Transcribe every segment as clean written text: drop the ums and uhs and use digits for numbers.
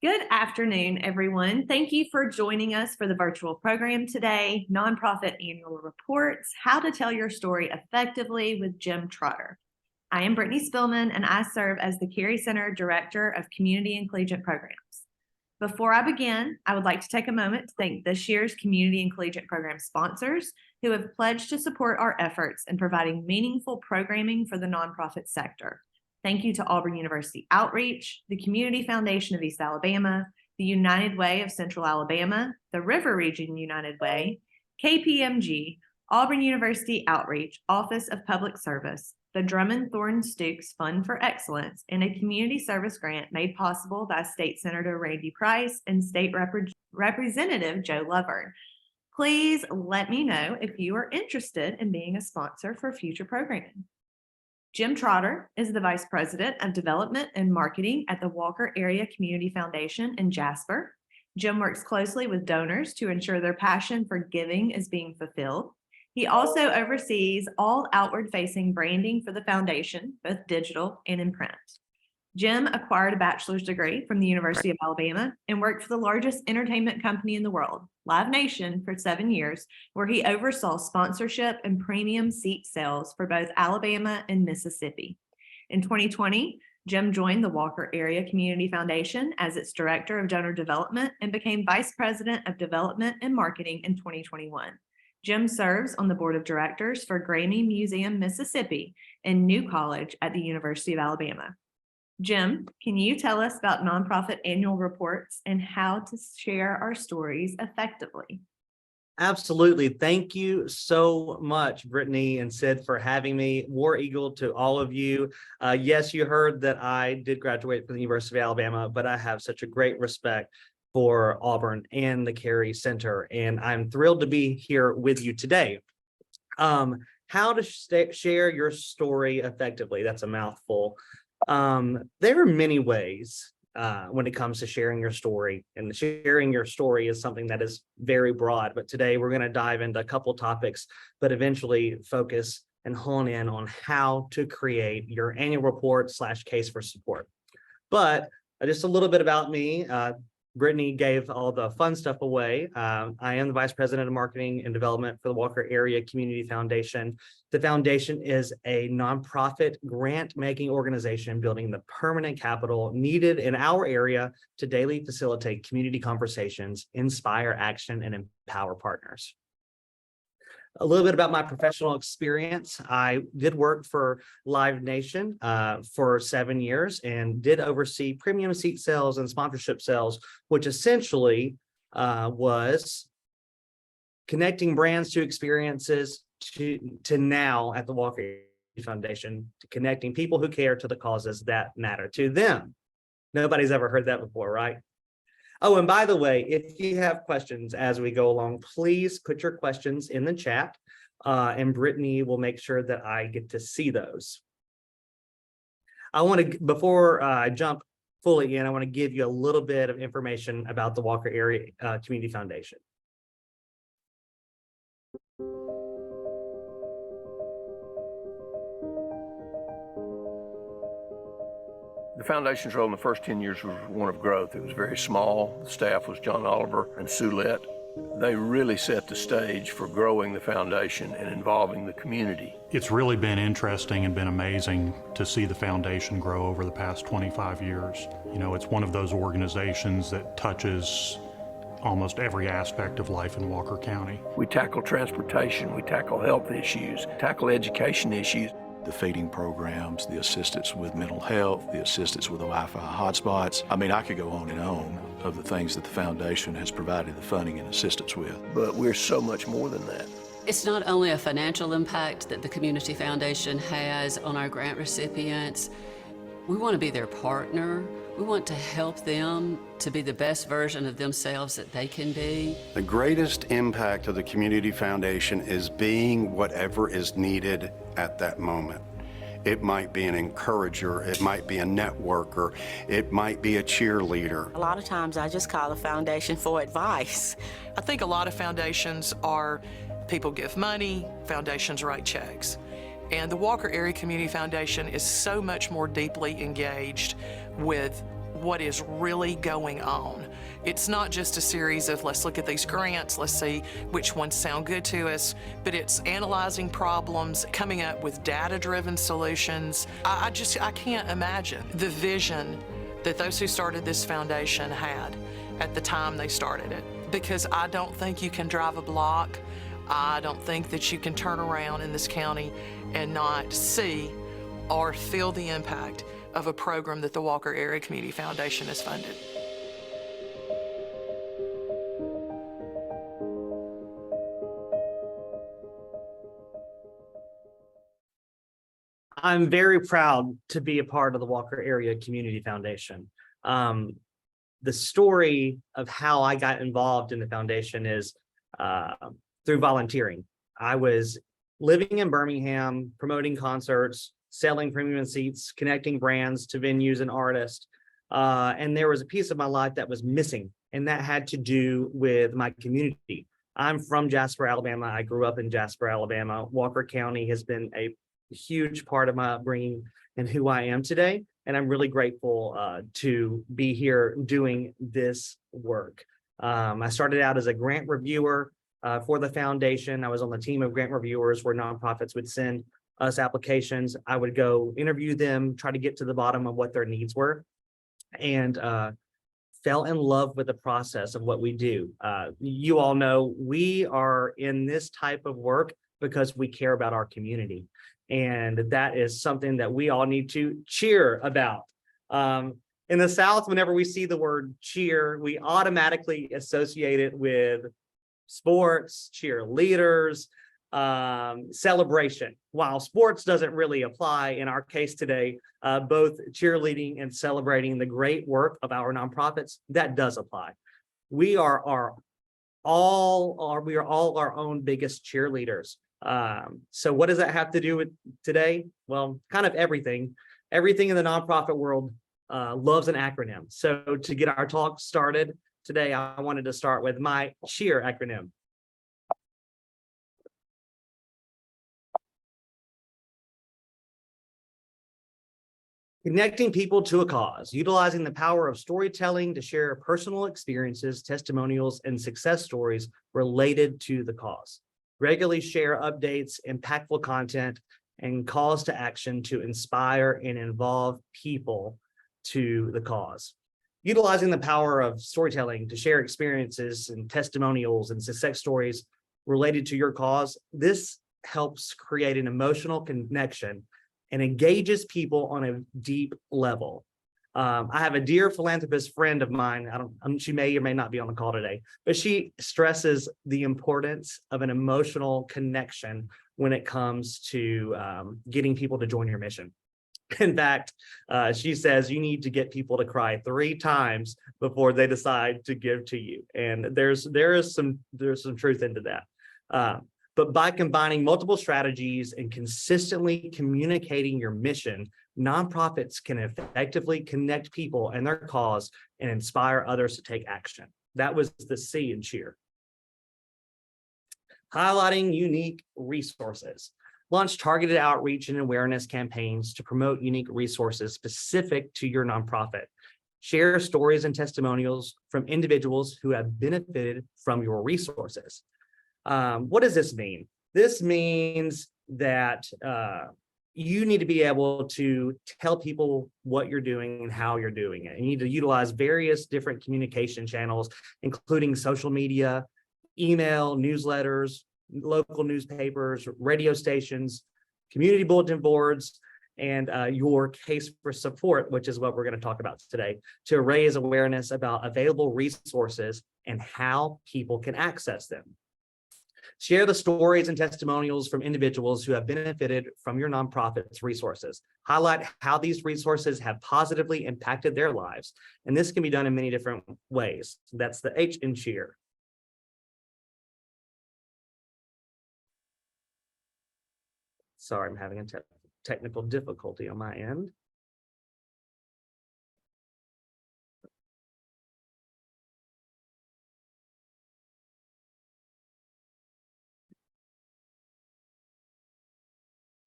Good afternoon, everyone. Thank you for joining us for the virtual program today, Nonprofit Annual Reports, How to Tell Your Story Effectively with Jim Trotter. I am Brittany Spillman, and I serve as the Cary Center Director of Community and Collegiate Programs. Before I begin, I would like to take a moment to thank this year's Community and Collegiate Program sponsors who have pledged to support our efforts in providing meaningful programming for the nonprofit sector. Thank you to Auburn University Outreach, the Community Foundation of East Alabama, the United Way of Central Alabama, the River Region United Way, KPMG, Auburn University Outreach, Office of Public Service, the Drummond Thorne Stooks Fund for Excellence, and a community service grant made possible by State Senator Randy Price and State Representative Joe Lovern. Please let me know if you are interested in being a sponsor for future programming. Jim Trotter is the Vice President of Development and Marketing at the Walker Area Community Foundation in Jasper. Jim works closely with donors to ensure their passion for giving is being fulfilled. He also oversees all outward-facing branding for the foundation, both digital and in print. Jim acquired a bachelor's degree from the University of Alabama and worked for the largest entertainment company in the world, Live Nation, for 7 years, where he oversaw sponsorship and premium seat sales for both Alabama and Mississippi. In 2020, Jim joined the Walker Area Community Foundation as its Director of Donor Development and became Vice President of Development and Marketing in 2021. Jim serves on the Board of Directors for Grammy Museum, Mississippi, and New College at the University of Alabama. Jim, can you tell us about nonprofit annual reports and how to share our stories effectively? Absolutely. Thank you so much, Brittany and Sid, for having me. War Eagle to all of you. Yes, you heard that I did graduate from the University of Alabama, but I have such a great respect for Auburn and the Cary Center, and I'm thrilled to be here with you today. How to share your story effectively. That's a mouthful. There are many ways when it comes to sharing your story, and sharing your story is something that is very broad, but today we're going to dive into a couple topics, but eventually focus and hone in on how to create your annual report / case for support. But just a little bit about me. Brittany gave all the fun stuff away. I am the Vice President of Marketing and Development for the Walker Area Community Foundation. The foundation is a nonprofit grant-making organization building the permanent capital needed in our area to daily facilitate community conversations, inspire action, and empower partners. A little bit about my professional experience. I did work for Live Nation for 7 years and did oversee premium seat sales and sponsorship sales, which essentially was connecting brands to experiences to now at the Walker Foundation, to connecting people who care to the causes that matter to them. Nobody's ever heard that before, right? Oh, and by the way, if you have questions as we go along, please put your questions in the chat, and Brittany will make sure that I get to see those. I want to, before I jump fully in, I want to give you a little bit of information about the Walker Area Community Foundation. The foundation's role in the first 10 years was one of growth. It was very small. The staff was John Oliver and Sue Lett. They really set the stage for growing the foundation and involving the community. It's really been interesting and been amazing to see the foundation grow over the past 25 years. You know, it's one of those organizations that touches almost every aspect of life in Walker County. We tackle transportation, we tackle health issues, tackle education issues. The feeding programs, the assistance with mental health, the assistance with the Wi-Fi hotspots. I mean, I could go on and on of the things that the foundation has provided the funding and assistance with. But we're so much more than that. It's not only a financial impact that the Community Foundation has on our grant recipients. We want to be their partner. We want to help them to be the best version of themselves that they can be. The greatest impact of the Community Foundation is being whatever is needed at that moment. It might be an encourager, it might be a networker, it might be a cheerleader. A lot of times I just call the foundation for advice. I think a lot of foundations are people give money, foundations write checks. And the Walker Area Community Foundation is so much more deeply engaged with what is really going on. It's not just a series of let's look at these grants, let's see which ones sound good to us, but it's analyzing problems, coming up with data-driven solutions. I can't imagine the vision that those who started this foundation had at the time they started it, because I don't think you can drive a block. I don't think that you can turn around in this county and not see or feel the impact of a program that the Walker Area Community Foundation has funded. I'm very proud to be a part of the Walker Area Community Foundation. The story of how I got involved in the foundation is through volunteering. I was living in Birmingham, promoting concerts, selling premium seats, connecting brands to venues and artists. And there was a piece of my life that was missing, and that had to do with my community. I'm from Jasper, Alabama. I grew up in Jasper, Alabama. Walker County has been a huge part of my upbringing and who I am today. And I'm really grateful to be here doing this work. I started out as a grant reviewer for the foundation. I was on the team of grant reviewers where nonprofits would send us applications. I would go interview them, try to get to the bottom of what their needs were, and fell in love with the process of what we do. You all know we are in this type of work because we care about our community. And that is something that we all need to cheer about. In the South, whenever we see the word cheer, we automatically associate it with sports, cheerleaders, celebration. While sports doesn't really apply in our case today, both cheerleading and celebrating the great work of our nonprofits, that does apply. We are all our own biggest cheerleaders. So what does that have to do with today? Well, kind of everything. Everything in the nonprofit world loves an acronym. So to get our talk started today, I wanted to start with my CHEER acronym. Connecting people to a cause, utilizing the power of storytelling to share personal experiences, testimonials, and success stories related to the cause. Regularly share updates, impactful content, and calls to action to inspire and involve people to the cause. Utilizing the power of storytelling to share experiences and testimonials and success stories related to your cause. This helps create an emotional connection and engages people on a deep level. I have a dear philanthropist friend of mine. She may or may not be on the call today, but she stresses the importance of an emotional connection when it comes to getting people to join your mission. In fact, she says you need to get people to cry 3 times before they decide to give to you. And there's some truth into that. But by combining multiple strategies and consistently communicating your mission, nonprofits can effectively connect people and their cause and inspire others to take action. That was the C in CHEER. Highlighting unique resources. Launch targeted outreach and awareness campaigns to promote unique resources specific to your nonprofit. Share stories and testimonials from individuals who have benefited from your resources. What does this mean? This means that you need to be able to tell people what you're doing and how you're doing it. You need to utilize various different communication channels, including social media, email, newsletters, local newspapers, radio stations, community bulletin boards, and your case for support, which is what we're going to talk about today, to raise awareness about available resources and how people can access them. Share the stories and testimonials from individuals who have benefited from your nonprofit's resources. Highlight how these resources have positively impacted their lives. And this can be done in many different ways. That's the H in CHEER. Sorry, I'm having a technical difficulty on my end.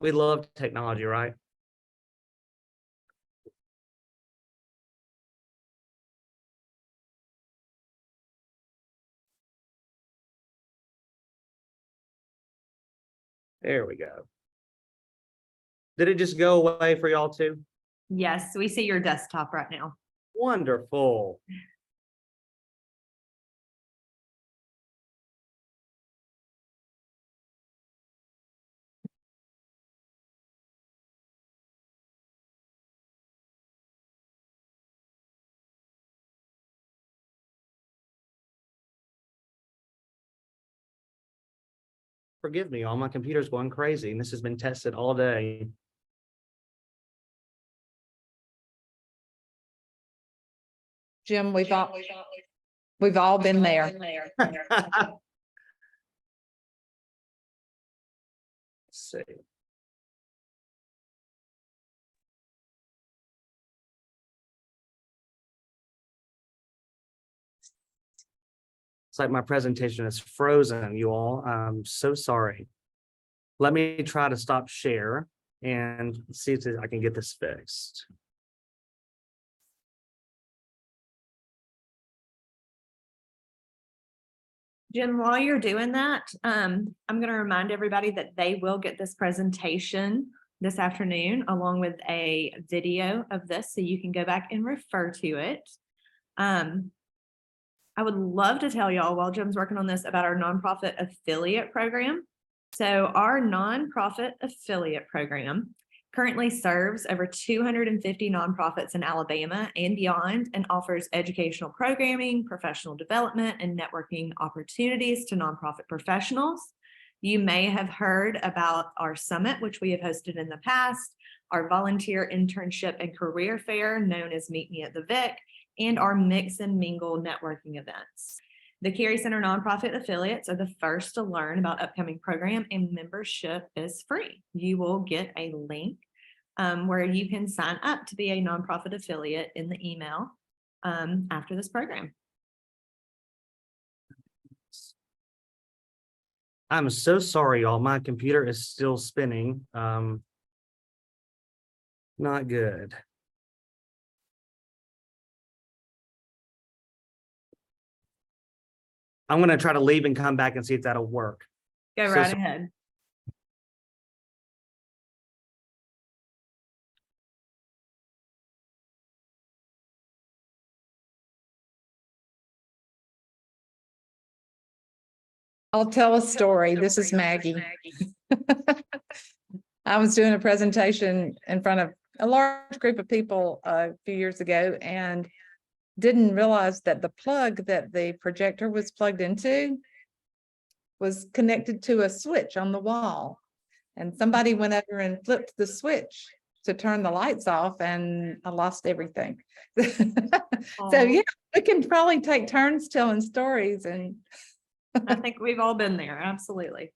We love technology, right? There we go. Did it just go away for y'all too? Yes, we see your desktop right now. Wonderful. Forgive me, all my computer's going crazy and this has been tested all day. Jim, we've all been there. Let's see. It's like my presentation is frozen, you all. I'm so sorry. Let me try to stop share and see if I can get this fixed. Jim, while you're doing that, I'm going to remind everybody that they will get this presentation this afternoon, along with a video of this, so you can go back and refer to it. I would love to tell y'all while Jim's working on this about our nonprofit affiliate program. So our nonprofit affiliate program currently serves over 250 nonprofits in Alabama and beyond, and offers educational programming, professional development, and networking opportunities to nonprofit professionals. You may have heard about our summit, which we have hosted in the past, our volunteer internship and career fair known as Meet Me at the Vic, and our Mix and Mingle networking events. The Carey Center nonprofit affiliates are the first to learn about upcoming program, and membership is free. You will get a link where you can sign up to be a nonprofit affiliate in the email after this program. I'm so sorry, y'all. My computer is still spinning. Not good. I'm going to try to leave and come back and see if that'll work. Go right ahead. I'll tell a story. This is Maggie. I was doing a presentation in front of a large group of people a few years ago and didn't realize that the plug that the projector was plugged into was connected to a switch on the wall. And somebody went over and flipped the switch to turn the lights off, and I lost everything. So yeah, we can probably take turns telling stories, and I think we've all been there. Absolutely.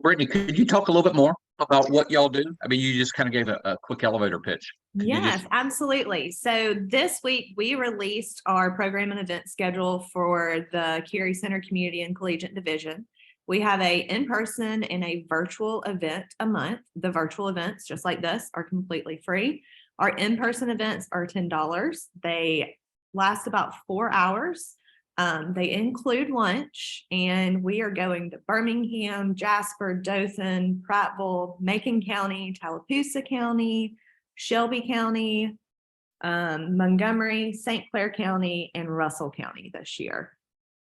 Brittany, could you talk a little bit more about what y'all do? I mean, you just kind of gave a quick elevator pitch. Yes, absolutely. So this week we released our program and event schedule for the Carey Center Community and Collegiate Division. We have a in-person and a virtual event a month. The virtual events, just like this, are completely free. Our in-person events are $10. They last about 4 hours. They include lunch, and we are going to Birmingham, Jasper, Dothan, Prattville, Macon County, Tallapoosa County, Shelby County, Montgomery, St. Clair County, and Russell County this year.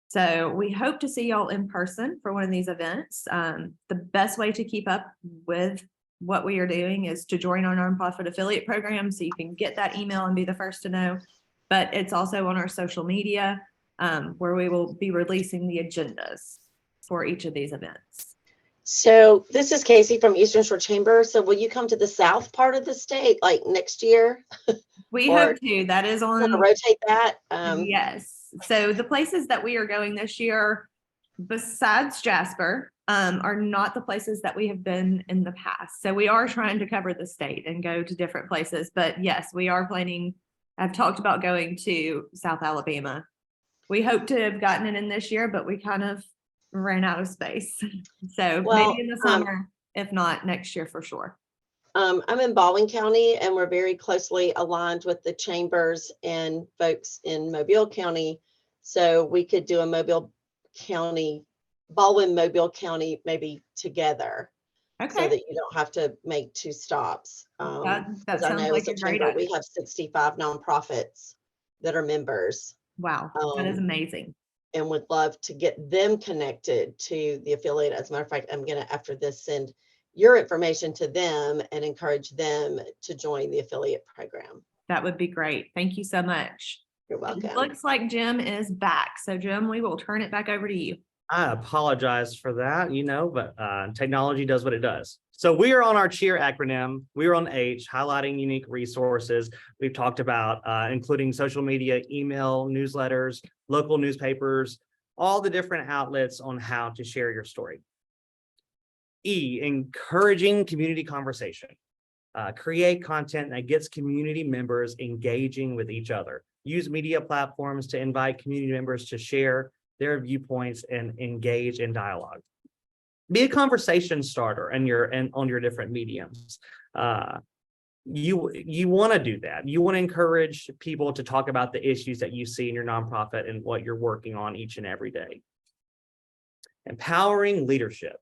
So we hope to see y'all in person for one of these events. The best way to keep up with what we are doing is to join our nonprofit affiliate program, so you can get that email and be the first to know. But it's also on our social media, where we will be releasing the agendas for each of these events. So this is Casey from Eastern Shore Chamber. So will you come to the south part of the state like next year? We hope to. That is on. Rotate that. Yes. So the places that we are going this year, besides Jasper, are not the places that we have been in the past. So we are trying to cover the state and go to different places. But yes, we are planning. I've talked about going to South Alabama. We hope to have gotten it in this year, but we kind of ran out of space. So maybe in the summer, if not next year for sure. I'm in Baldwin County, and we're very closely aligned with the chambers and folks in Mobile County. So we could do a Baldwin, Mobile County, maybe together, so Okay, that you don't have to make 2 stops. that Because I sounds know like as a a great chamber, we idea. have 65 nonprofits that are members. Wow, that is amazing. And would love to get them connected to the affiliate. As a matter of fact, I'm gonna, after this, send your information to them and encourage them to join the affiliate program. That would be great. Thank you so much. You're It welcome. looks like Jim is back. So Jim, we will turn it back over to you. I apologize for that, but technology does what it does. So we are on our CHEER acronym. We are on H, highlighting unique resources. We've talked about including social media, email, newsletters, local newspapers, all the different outlets on how to share your story. E, encouraging community conversation. Create content that gets community members engaging with each other. Use media platforms to invite community members to share their viewpoints and engage in dialogue. Be a conversation starter on your different mediums. You want to do that. You want to encourage people to talk about the issues that you see in your nonprofit and what you're working on each and every day. Empowering leadership.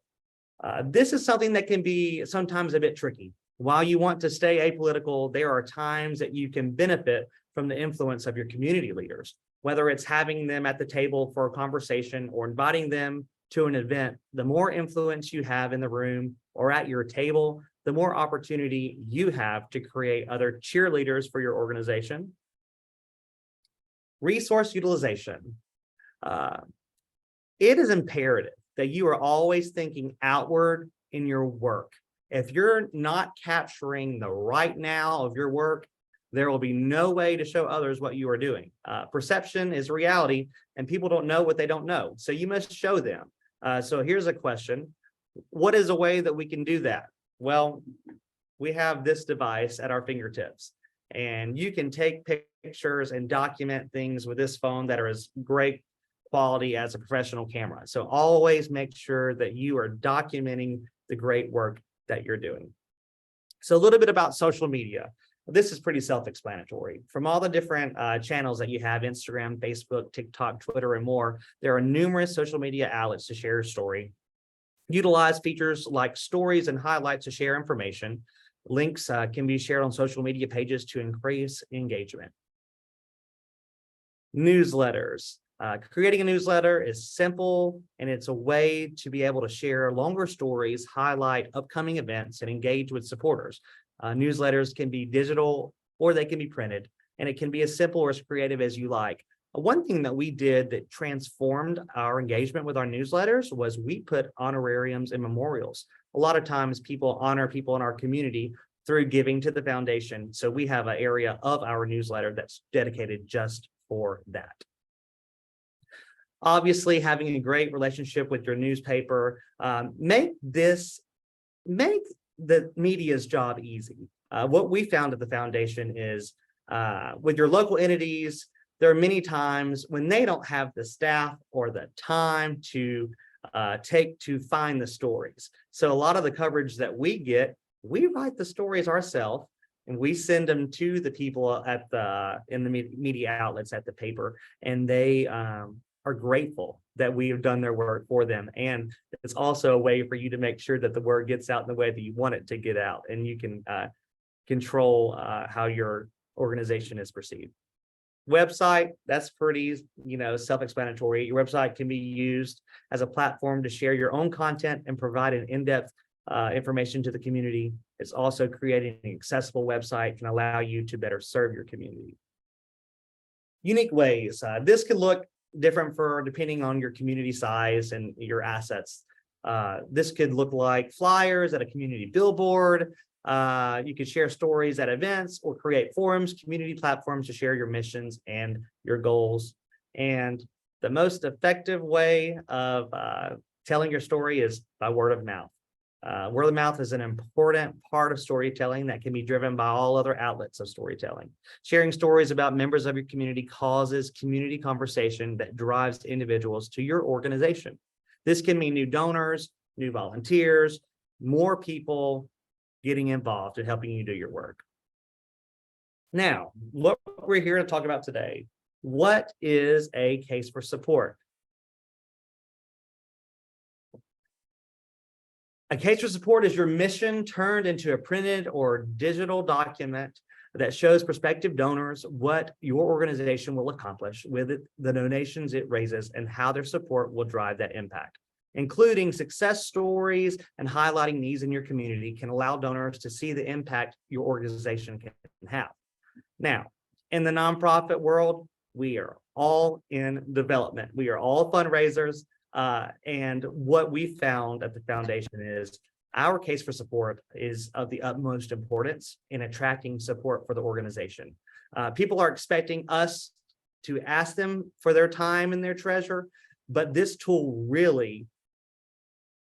This is something that can be sometimes a bit tricky. While you want to stay apolitical, there are times that you can benefit from the influence of your community leaders, whether it's having them at the table for a conversation or inviting them to an event. The more influence you have in the room or at your table, the more opportunity you have to create other cheerleaders for your organization. Resource utilization. It is imperative that you are always thinking outward in your work. If you're not capturing the right now of your work, there will be no way to show others what you are doing. Perception is reality, and people don't know what they don't know. So you must show them. So here's a question. What is a way that we can do that? Well, we have this device at our fingertips, and you can take pictures and document things with this phone that are as great quality as a professional camera. So always make sure that you are documenting the great work that you're doing. So a little bit about social media. This is pretty self-explanatory. From all the different channels that you have, Instagram, Facebook, TikTok, Twitter, and more, there are numerous social media outlets to share your story. Utilize features like stories and highlights to share information. Links can be shared on social media pages to increase engagement. Newsletters. Creating a newsletter is simple, and it's a way to be able to share longer stories, highlight upcoming events, and engage with supporters. Newsletters can be digital or they can be printed, and it can be as simple or as creative as you like. One thing that we did that transformed our engagement with our newsletters was we put honorariums and memorials. A lot of times people honor people in our community through giving to the foundation. So we have an area of our newsletter that's dedicated just for that. Obviously, having a great relationship with your newspaper, make the media's job easy. What we found at the foundation is with your local entities, there are many times when they don't have the staff or the time to take to find the stories. So a lot of the coverage that we get, we write the stories ourselves, and we send them to the people in the media outlets at the paper, and they are grateful that we have done their work for them. And it's also a way for you to make sure that the word gets out in the way that you want it to get out, and you can control how your organization is perceived. Website, that's pretty, self-explanatory. Your website can be used as a platform to share your own content and provide an in-depth information to the community. It's also creating an accessible website can allow you to better serve your community. Unique ways. This could look different depending on your community size and your assets. This could look like flyers at a community billboard. You could share stories at events or create forums, community platforms to share your missions and your goals. And the most effective way of telling your story is by word of mouth. Word of mouth is an important part of storytelling that can be driven by all other outlets of storytelling. Sharing stories about members of your community causes community conversation that drives individuals to your organization. This can mean new donors, new volunteers, more people getting involved and helping you do your work. Now, what we're here to talk about today, what is a case for support? A case for support is your mission turned into a printed or digital document that shows prospective donors what your organization will accomplish with it, the donations it raises, and how their support will drive that impact. Including success stories and highlighting needs in your community can allow donors to see the impact your organization can have. Now, in the nonprofit world, we are all in development. We are all fundraisers. And what we found at the foundation is our case for support is of the utmost importance in attracting support for the organization. People are expecting us to ask them for their time and their treasure, but this tool really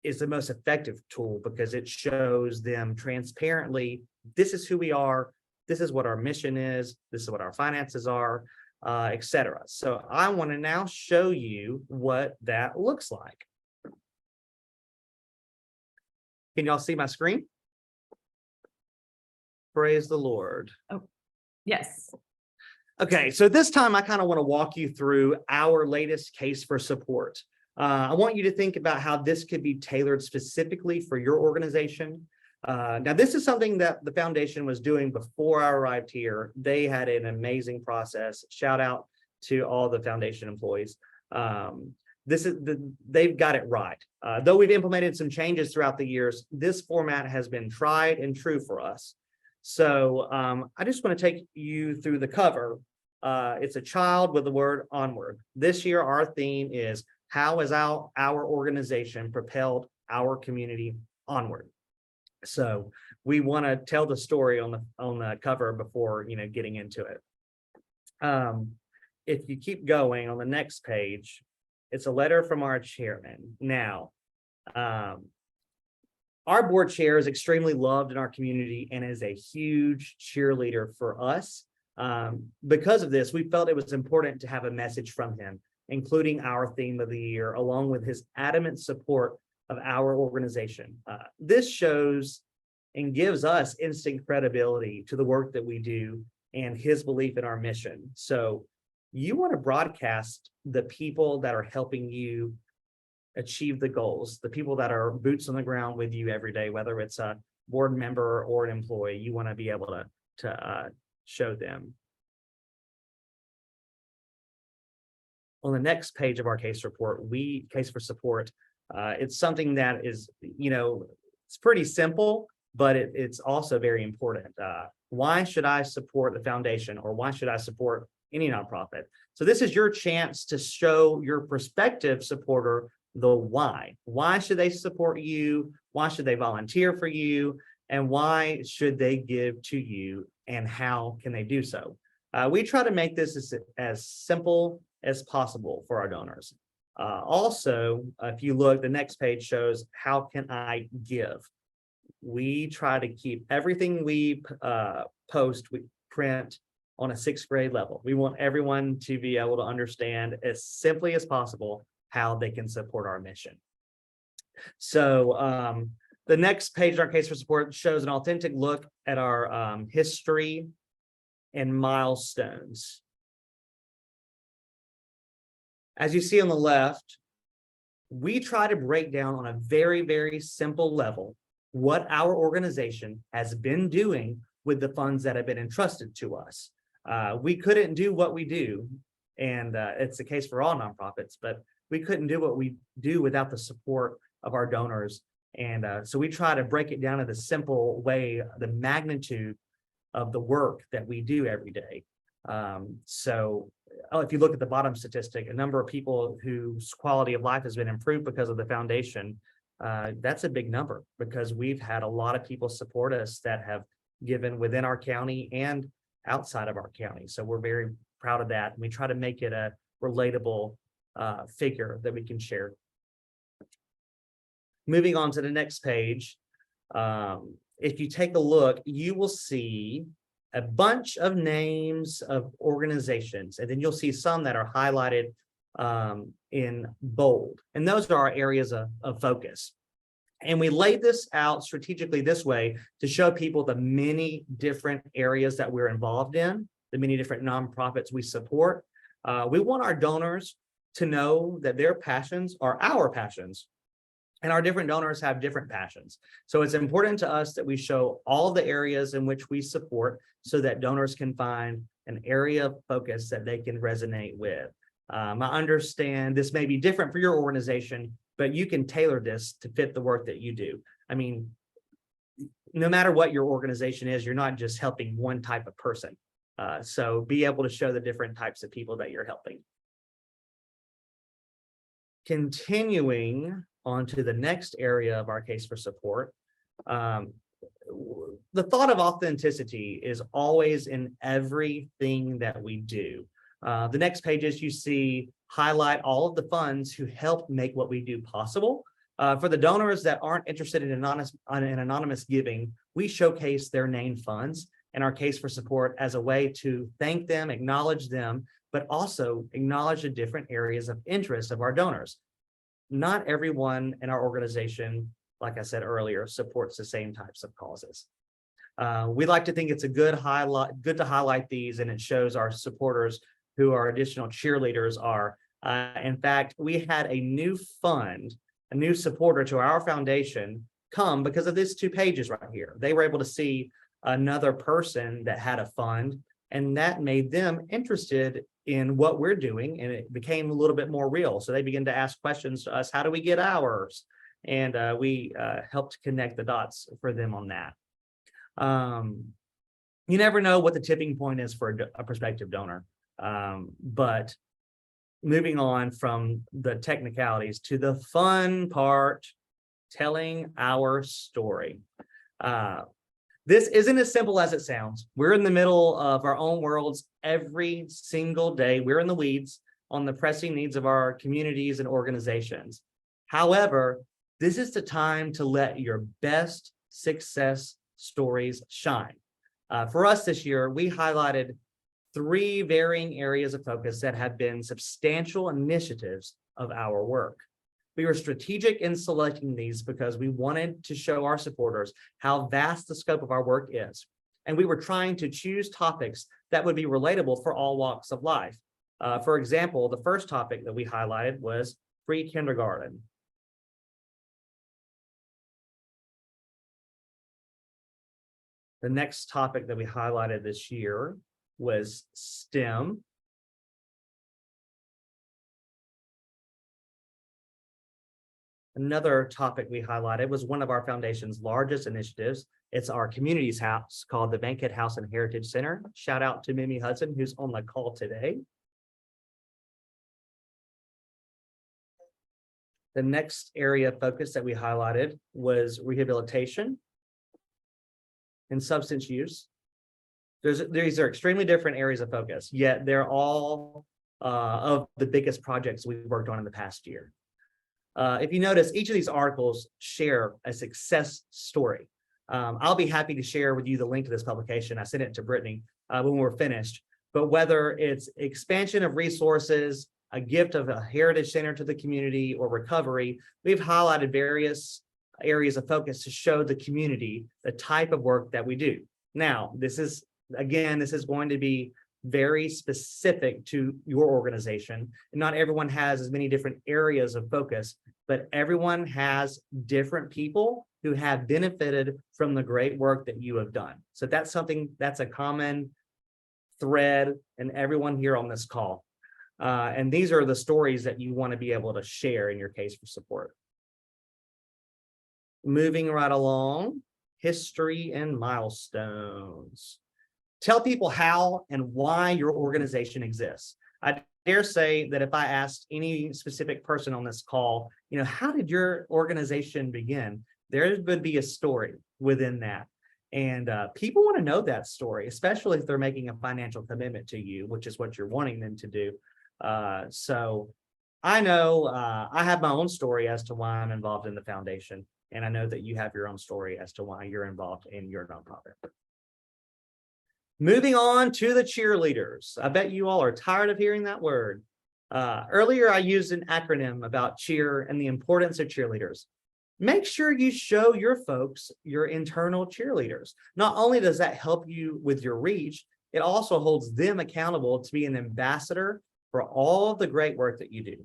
is the most effective tool because it shows them transparently, this is who we are, this is what our mission is, this is what our finances are, etc. So I want to now show you what that looks like. Can y'all see my screen? Praise the Lord. Oh, yes. Okay, so this time I kind of want to walk you through our latest case for support. I want you to think about how this could be tailored specifically for your organization. Now, this is something that the foundation was doing before I arrived here. They had an amazing process. Shout out to all the foundation employees. They've got it right. Though we've implemented some changes throughout the years, this format has been tried and true for us. So I just want to take you through the cover. It's a child with the word onward. This year, our theme is how has our organization propelled our community onward? So we want to tell the story on the cover before getting into it. If you keep going on the next page, it's a letter from our chairman. Now, our board chair is extremely loved in our community and is a huge cheerleader for us. Because of this, we felt it was important to have a message from him, including our theme of the year, along with his adamant support of our organization. This shows and gives us instant credibility to the work that we do and his belief in our mission. So you want to broadcast the people that are helping you achieve the goals, the people that are boots on the ground with you every day, whether it's a board member or an employee. You want to be able to show them. On the next page of our case report, case for support, it's something that is, it's pretty simple, but it's also very important. Why should I support the foundation, or why should I support any nonprofit? So this is your chance to show your prospective supporter the why. Why should they support you? Why should they volunteer for you? And why should they give to you? And how can they do so? We try to make this as simple as possible for our donors. Also, if you look, the next page shows how can I give. We try to keep everything we we print on a 6th grade level. We want everyone to be able to understand as simply as possible how they can support our mission. So the next page of our case for support shows an authentic look at our history and milestones. As you see on the left, we try to break down on a very, very simple level what our organization has been doing with the funds that have been entrusted to us. We couldn't do what we do, and it's the case for all nonprofits, but we couldn't do what we do without the support of our donors. And so we try to break it down in the simple way, the magnitude of the work that we do every day. If you look at the bottom statistic, a number of people whose quality of life has been improved because of the foundation, that's a big number, because we've had a lot of people support us that have given within our county and outside of our county. So we're very proud of that. And we try to make it a relatable figure that we can share. Moving on to the next page, if you take a look, you will see a bunch of names of organizations, and then you'll see some that are highlighted in bold. And those are our areas of focus. And we laid this out strategically this way to show people the many different areas that we're involved in, the many different nonprofits we support. We want our donors to know that their passions are our passions, and our different donors have different passions. So it's important to us that we show all the areas in which we support so that donors can find an area of focus that they can resonate with. I understand this may be different for your organization, but you can tailor this to fit the work that you do. I mean, no matter what your organization is, you're not just helping one type of person. So be able to show the different types of people that you're helping. Continuing on to the next area of our case for support. The thought of authenticity is always in everything that we do. The next pages you see highlight all of the funds who help make what we do possible. For the donors that aren't interested in anonymous giving, we showcase their named funds in our case for support as a way to thank them, acknowledge them, but also acknowledge the different areas of interest of our donors. Not everyone in our organization, like I said earlier, supports the same types of causes. We like to think it's a good to highlight these, and it shows our supporters who our additional cheerleaders are. In fact, we had a new fund, a new supporter to our foundation come because of these 2 pages right here. They were able to see another person that had a fund, and that made them interested in what we're doing, and it became a little bit more real. So they began to ask questions to us, how do we get ours? And we helped connect the dots for them on that. You never know what the tipping point is for a prospective donor. But moving on from the technicalities to the fun part, telling our story. This isn't as simple as it sounds. We're in the middle of our own worlds every single day. We're in the weeds on the pressing needs of our communities and organizations. However, this is the time to let your best success stories shine. For us this year, we highlighted 3 varying areas of focus that have been substantial initiatives of our work. We were strategic in selecting these because we wanted to show our supporters how vast the scope of our work is. And we were trying to choose topics that would be relatable for all walks of life. For example, the first topic that we highlighted was free kindergarten. The next topic that we highlighted this year was STEM. Another topic we highlighted was one of our foundation's largest initiatives. It's our community's house called the Bankhead House and Heritage Center. Shout out to Mimi Hudson, who's on the call today. The next area of focus that we highlighted was rehabilitation and substance use. These are extremely different areas of focus, yet they're all of the biggest projects we've worked on in the past year. If you notice, each of these articles share a success story. I'll be happy to share with you the link to this publication. I sent it to Brittany when we're finished. But whether it's expansion of resources, a gift of a heritage center to the community, or recovery, we've highlighted various areas of focus to show the community the type of work that we do. Now, this is going to be very specific to your organization. And not everyone has as many different areas of focus, but everyone has different people who have benefited from the great work that you have done. So that's a common thread in everyone here on this call. And these are the stories that you want to be able to share in your case for support. Moving right along, history and milestones. Tell people how and why your organization exists. I dare say that if I asked any specific person on this call, how did your organization begin? There would be a story within that. And people want to know that story, especially if they're making a financial commitment to you, which is what you're wanting them to do. So I know I have my own story as to why I'm involved in the foundation. And I know that you have your own story as to why you're involved in your nonprofit. Moving on to the cheerleaders. I bet you all are tired of hearing that word. Earlier, I used an acronym about cheer and the importance of cheerleaders. make sure you show your folks your internal cheerleaders. Not only does that help you with your reach, it also holds them accountable to be an ambassador for all of the great work that you do.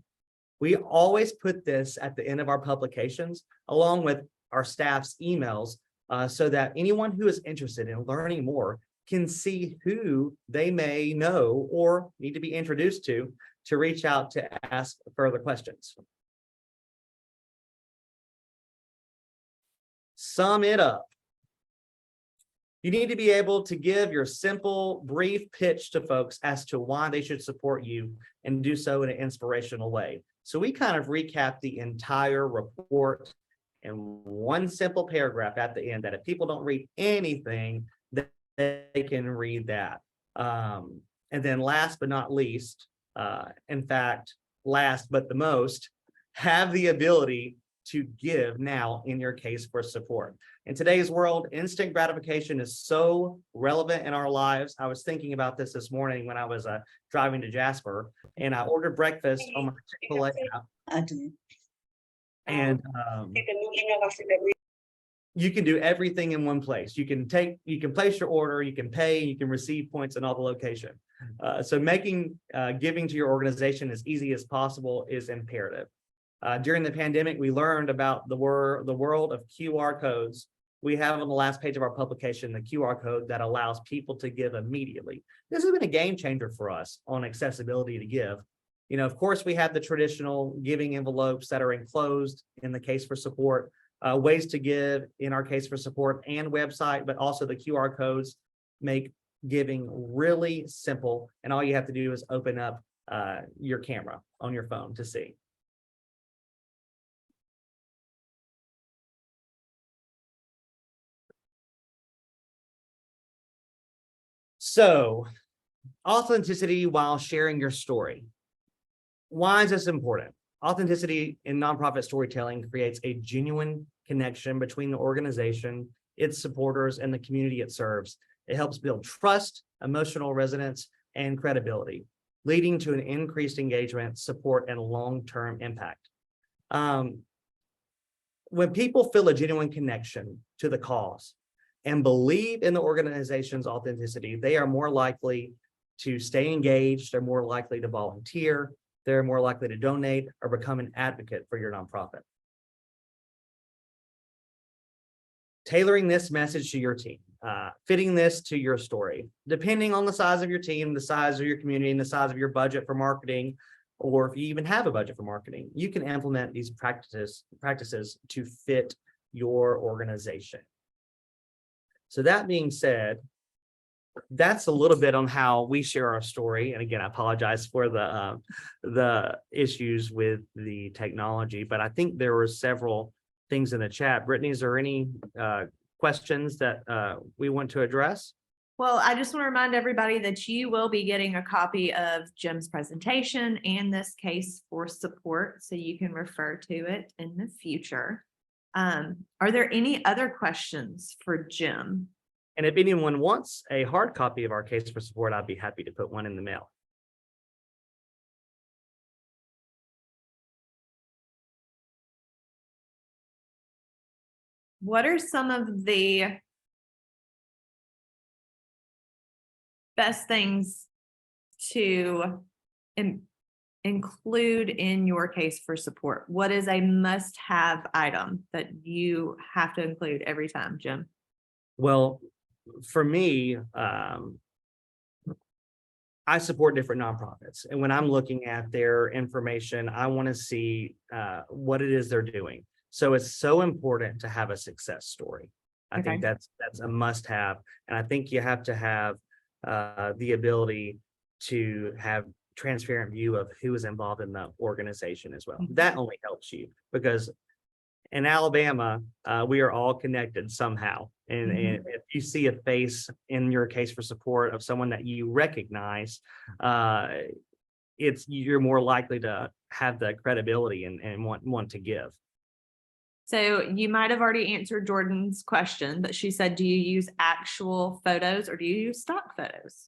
We always put this at the end of our publications, along with our staff's emails, so that anyone who is interested in learning more can see who they may know or need to be introduced to reach out to ask further questions. Sum it up. You need to be able to give your simple, brief pitch to folks as to why they should support you and do so in an inspirational way. So we kind of recap the entire report in one simple paragraph at the end that if people don't read anything, they can read that. And then last but not least, in fact, last but the most, have the ability to give now in your case for support. In today's world, instant gratification is so relevant in our lives. I was thinking about this morning when I was driving to Jasper, and I ordered breakfast on my Chick-fil-A app. I do. And you can do everything in one place. You can place your order, you can pay, you can receive points in all the location. So making giving to your organization as easy as possible is imperative. During the pandemic, we learned about the world of QR codes. We have on the last page of our publication the QR code that allows people to give immediately. This has been a game changer for us on accessibility to give. You know, of course, we have the traditional giving envelopes that are enclosed in the case for support, ways to give in our case for support and website, but also the QR codes make giving really simple. And all you have to do is open up your camera on your phone to see. So, authenticity while sharing your story. Why is this important? Authenticity in nonprofit storytelling creates a genuine connection between the organization, its supporters, and the community it serves. It helps build trust, emotional resonance, and credibility, leading to an increased engagement, support, and long-term impact. When people feel a genuine connection to the cause and believe in the organization's authenticity, they are more likely to stay engaged, they're more likely to volunteer, they're more likely to donate or become an advocate for your nonprofit. Tailoring this message to your team, fitting this to your story, depending on the size of your team, the size of your community, and the size of your budget for marketing, or if you even have a budget for marketing, you can implement these practices to fit your organization. So that being said, that's a little bit on how we share our story. And again, I apologize for the issues with the technology, but I think there were several things in the chat. Brittany, is there any questions that we want to address? Well, I just want to remind everybody that you will be getting a copy of Jim's presentation and this case for support, so you can refer to it in the future. Are there any other questions for Jim? And if anyone wants a hard copy of our case for support, I'd be happy to put one in the mail. What are some of the best things to include in your case for support? What is a must-have item that you have to include every time, Jim? Well, for me, I support different nonprofits. And when I'm looking at their information, I want to see what it is they're doing. So it's so important to have a success story. I think that's a must-have. And I think you have to have the ability to have transparent view of who is involved in the organization as well. That only helps you because in Alabama, we are all connected somehow. And if you see a face in your case for support of someone that you recognize, you're more likely to have the credibility and want to give. So you might have already answered Jordan's question, but she said, do you use actual photos or do you use stock photos?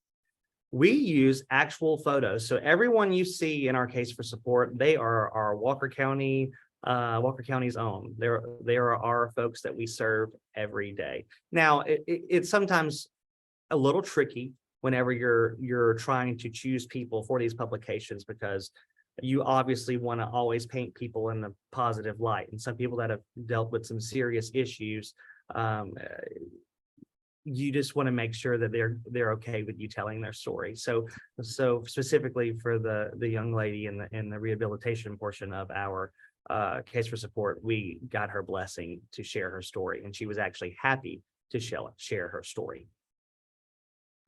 We use actual photos. So everyone you see in our case for support, they are our Walker County Walker County's own. There are our folks that we serve every day. Now, it's sometimes a little tricky whenever you're trying to choose people for these publications, because you obviously want to always paint people in a positive light. And some people that have dealt with some serious issues, you just want to make sure that they're okay with you telling their story. So specifically for the young lady in the rehabilitation portion of our case for support, we got her blessing to share her story, and she was actually happy to share her story.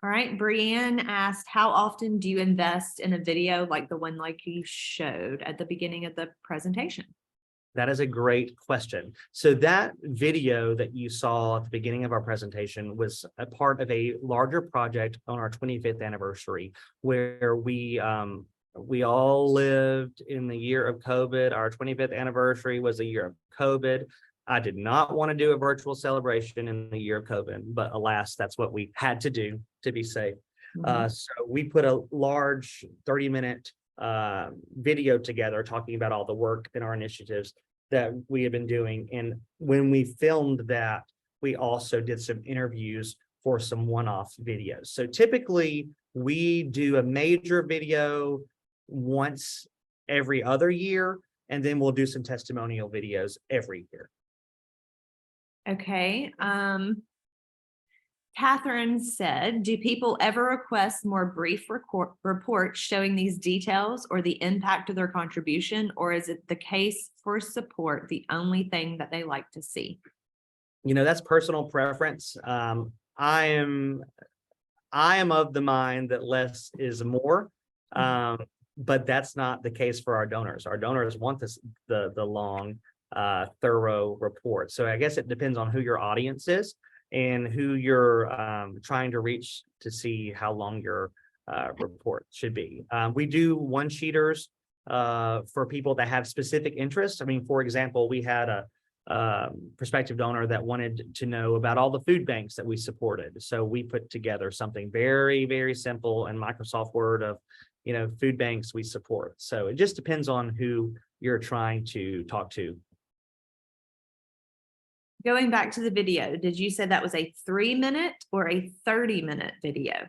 All right, Brianne asked, how often do you invest in a video like the one like you showed at the beginning of the presentation? That is a great question. So that video that you saw at the beginning of our presentation was a part of a larger project on our 25th anniversary, where we all lived in the year of COVID. Our 25th anniversary was a year of COVID. I did not want to do a virtual celebration in the year of COVID, but alas, that's what we had to do to be safe. So we put a large 30-minute video together talking about all the work and our initiatives that we have been doing. And when we filmed that, we also did some interviews for some one-off videos. So typically we do a major video once every other year, and then we'll do some testimonial videos every year. Okay. Catherine said, do people ever request more brief reports showing these details or the impact of their contribution, or is it the case for support the only thing that they like to see? You know, that's personal preference. I am of the mind that less is more, but that's not the case for our donors. Our donors want the long, thorough report. So I guess it depends on who your audience is and who you're trying to reach to see how long your report should be. We do one-sheeters for people that have specific interests. I mean, for example, we had a prospective donor that wanted to know about all the food banks that we supported. So we put together something very, very simple in Microsoft Word of, you know, food banks we support. So it just depends on who you're trying to talk to. Going back to the video, did you say that was a 3-minute or a 30-minute video?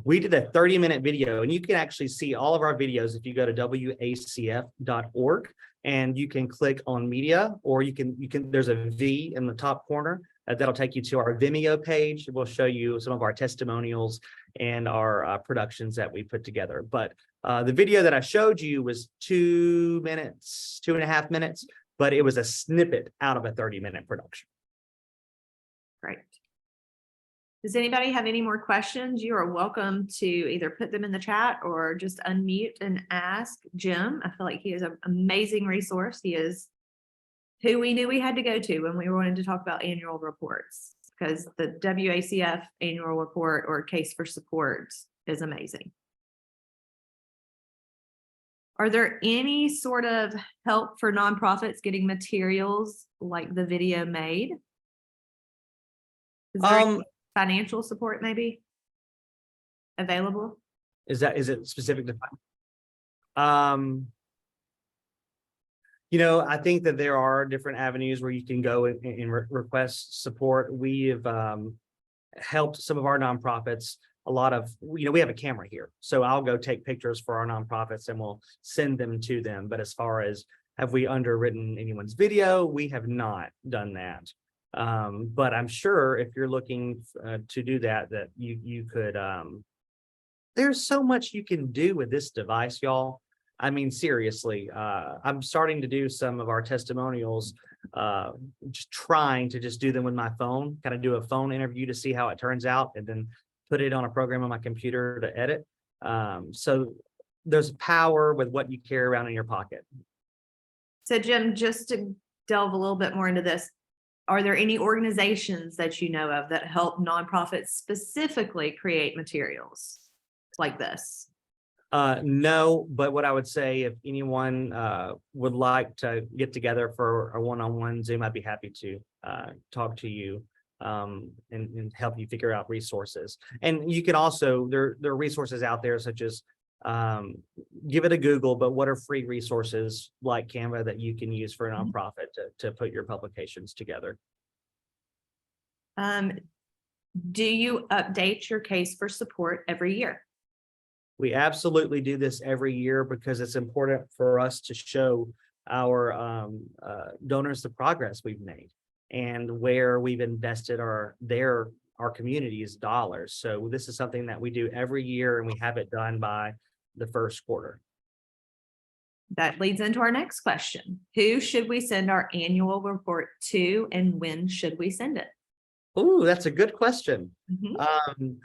We did a 30-minute video, and you can actually see all of our videos if you go to wacf.org, and you can click on media, or you can there's a V in the top corner that'll take you to our Vimeo page. We'll show you some of our testimonials and our productions that we put together. But the video that I showed you was 2 minutes, 2.5 minutes, but it was a snippet out of a 30-minute production. Great. Does anybody have any more questions? You are welcome to either put them in the chat or just unmute and ask Jim. I feel like he is an amazing resource. He is who we knew we had to go to when we wanted to talk about annual reports, because the WACF annual report or case for support is amazing. Are there any sort of help for nonprofits getting materials like the video made? Is there any financial support maybe available? Is it specific to you know, I think that there are different avenues where you can go and request support. We have helped some of our nonprofits. A lot of, you know, we have a camera here, so I'll go take pictures for our nonprofits and we'll send them to them. But as far as have we underwritten anyone's video, we have not done that. But I'm sure if you're looking to do that you could, there's so much you can do with this device, y'all. I mean, seriously, I'm starting to do some of our testimonials, just trying to just do them with my phone, kind of do a phone interview to see how it turns out, and then put it on a program on my computer to edit. So there's power with what you carry around in your pocket. So Jim, just to delve a little bit more into this, are there any organizations that you know of that help nonprofits specifically create materials like this? No, but what I would say, if anyone would like to get together for a one-on-one Zoom, I'd be happy to talk to you and help you figure out resources. And you can also, there are resources out there such as give it a Google, but what are free resources like Canva that you can use for a nonprofit to put your publications together? Do you update your case for support every year? We absolutely do this every year because it's important for us to show our donors the progress we've made and where we've invested our community's dollars. So this is something that we do every year, and we have it done by the first quarter. That leads into our next question. Who should we send our annual report to, and when should we send it? Ooh, that's a good question. Mhm.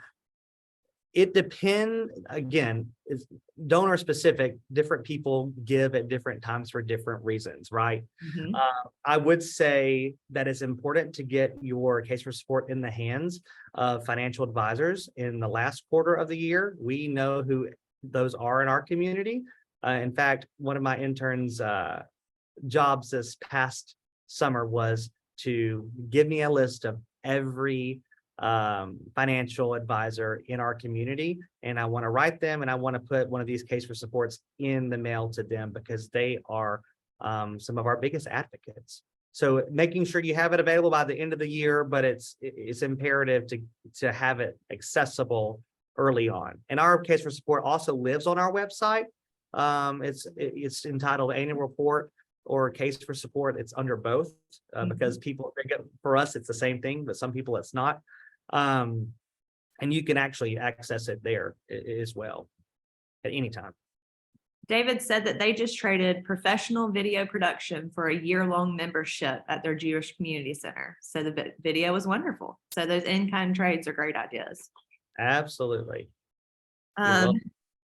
It depends, again, it's donor specific. Different people give at different times for different reasons, right? Mhm. I would say that it's important to get your case for support in the hands of financial advisors in the last quarter of the year. We know who those are in our community. In fact, one of my interns' jobs this past summer was to give me a list of every financial advisor in our community, and I want to write them, and I want to put one of these case for supports in the mail to them because they are some of our biggest advocates. So making sure you have it available by the end of the year, but it's imperative to have it accessible early on. And our case for support also lives on our website. It's entitled Annual Report or Case for Support. It's under both because people, for us, it's the same thing, but some people it's not. And you can actually access it there as well at any time. David said that they just traded professional video production for a year-long membership at their Jewish community center. So the video was wonderful. So those in-kind trades are great ideas. Absolutely.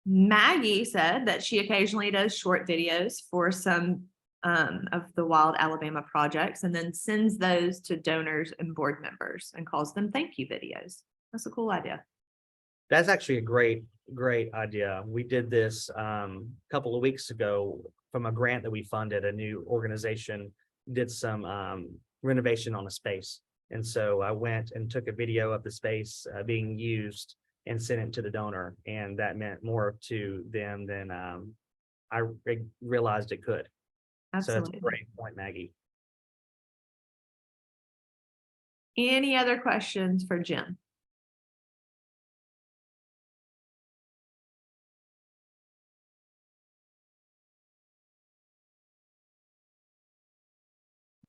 Maggie said that she occasionally does short videos for some of the Wild Alabama projects and then sends those to donors and board members and calls them thank you videos. That's a cool idea. That's actually a great idea. We did this a couple of weeks ago from a grant that we funded. A new organization did some renovation on a space. And so I went and took a video of the space being used and sent it to the donor. And that meant more to them than I realized it could. Absolutely. So that's a great point, Maggie. Any other questions for Jim?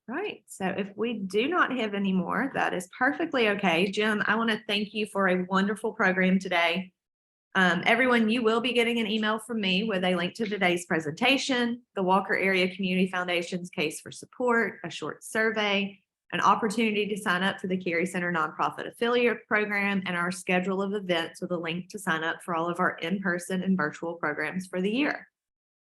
Right. So if we do not have any more, that is perfectly okay. Jim, I want to thank you for a wonderful program today. Everyone, you will be getting an email from me with a link to today's presentation, the Walker Area Community Foundation's case for support, a short survey, an opportunity to sign up for the Cary Center Nonprofit Affiliate Program, and our schedule of events with a link to sign up for all of our in-person and virtual programs for the year.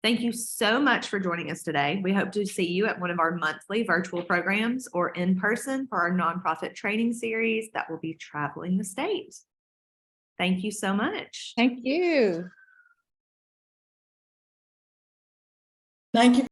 Thank you so much for joining us today. We hope to see you at one of our monthly virtual programs or in person for our nonprofit training series that will be traveling the state. Thank you so much. Thank you. Thank you.